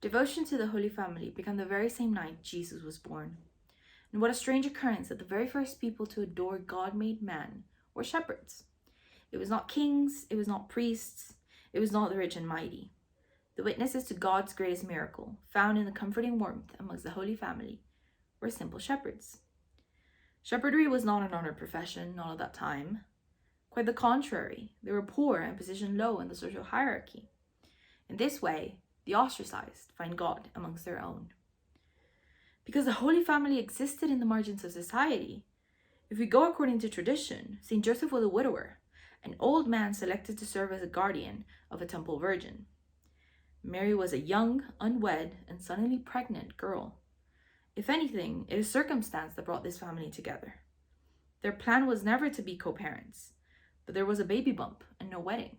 Devotion to the Holy Family began the very same night Jesus was born. And what a strange occurrence that the very first people to adore God-made man were shepherds. It was not kings, it was not priests, it was not the rich and mighty. The witnesses to God's greatest miracle, found in the comforting warmth amongst the Holy Family, were simple shepherds. Shepherdry was not an honored profession, not at that time. Quite the contrary, they were poor and positioned low in the social hierarchy. In this way, the ostracized find God amongst their own. Because the Holy Family existed in the margins of society, if we go according to tradition, St. Joseph was a widower, an old man selected to serve as a guardian of a temple virgin. Mary was a young, unwed, and suddenly pregnant girl. If anything, it is circumstance that brought this family together. Their plan was never to be co-parents, but there was a baby bump and no wedding.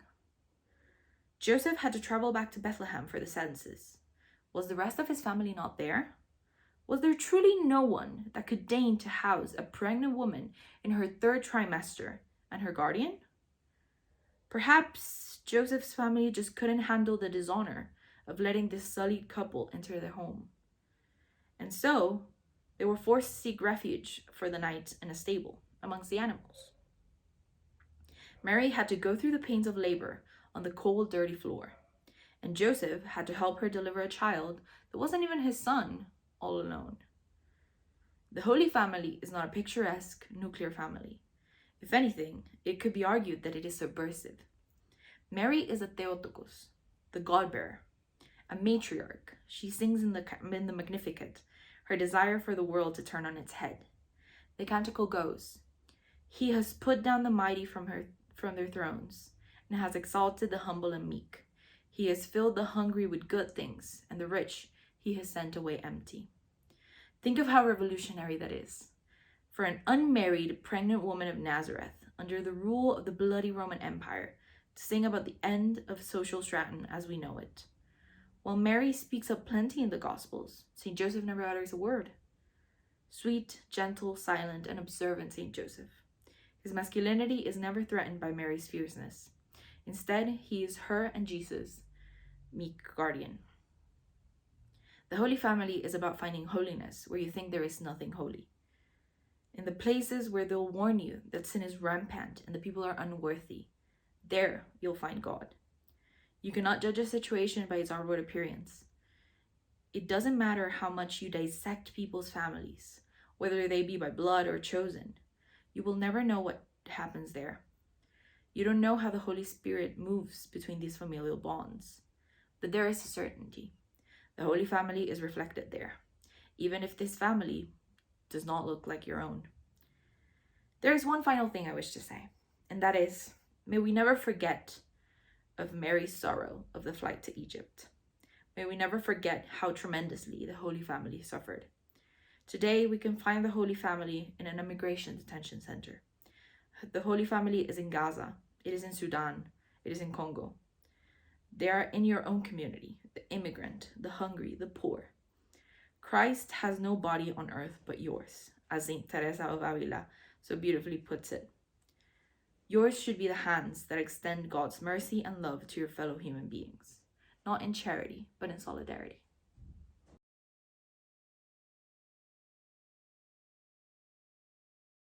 Joseph had to travel back to Bethlehem for the census. Was the rest of his family not there? Was there truly no one that could deign to house a pregnant woman in her third trimester and her guardian? Perhaps Joseph's family just couldn't handle the dishonor of letting this sullied couple enter their home. And so, they were forced to seek refuge for the night in a stable amongst the animals. Mary had to go through the pains of labor on the cold, dirty floor, and Joseph had to help her deliver a child that wasn't even his son, all alone. The Holy Family is not a picturesque nuclear family. If anything, it could be argued that it is subversive. Mary is a Theotokos, the God-bearer, a matriarch. She sings in the Magnificat, her desire for the world to turn on its head. The canticle goes, "He has put down the mighty from their thrones, and has exalted the humble and meek. He has filled the hungry with good things, and the rich he has sent away empty." Think of how revolutionary that is. For an unmarried, pregnant woman of Nazareth, under the rule of the bloody Roman Empire, to sing about the end of social stratum as we know it. While Mary speaks up plenty in the Gospels, St. Joseph never utters a word. Sweet, gentle, silent, and observant St. Joseph. His masculinity is never threatened by Mary's fierceness. Instead, he is her and Jesus' meek guardian. The Holy Family is about finding holiness where you think there is nothing holy. In the places where they'll warn you that sin is rampant and the people are unworthy, there you'll find God. You cannot judge a situation by its outward appearance. It doesn't matter how much you dissect people's families, whether they be by blood or chosen. You will never know what happens there. You don't know how the Holy Spirit moves between these familial bonds. But there is a certainty. The Holy Family is reflected there, even if this family does not look like your own. There is one final thing I wish to say, and that is, may we never forget of Mary's sorrow of the flight to Egypt. May we never forget how tremendously the Holy Family suffered. Today, we can find the Holy Family in an immigration detention center. The Holy Family is in Gaza, it is in Sudan, it is in Congo. They are in your own community, the immigrant, the hungry, the poor. Christ has no body on earth but yours, as Saint Teresa of Avila so beautifully puts it. Yours should be the hands that extend God's mercy and love to your fellow human beings, not in charity, but in solidarity.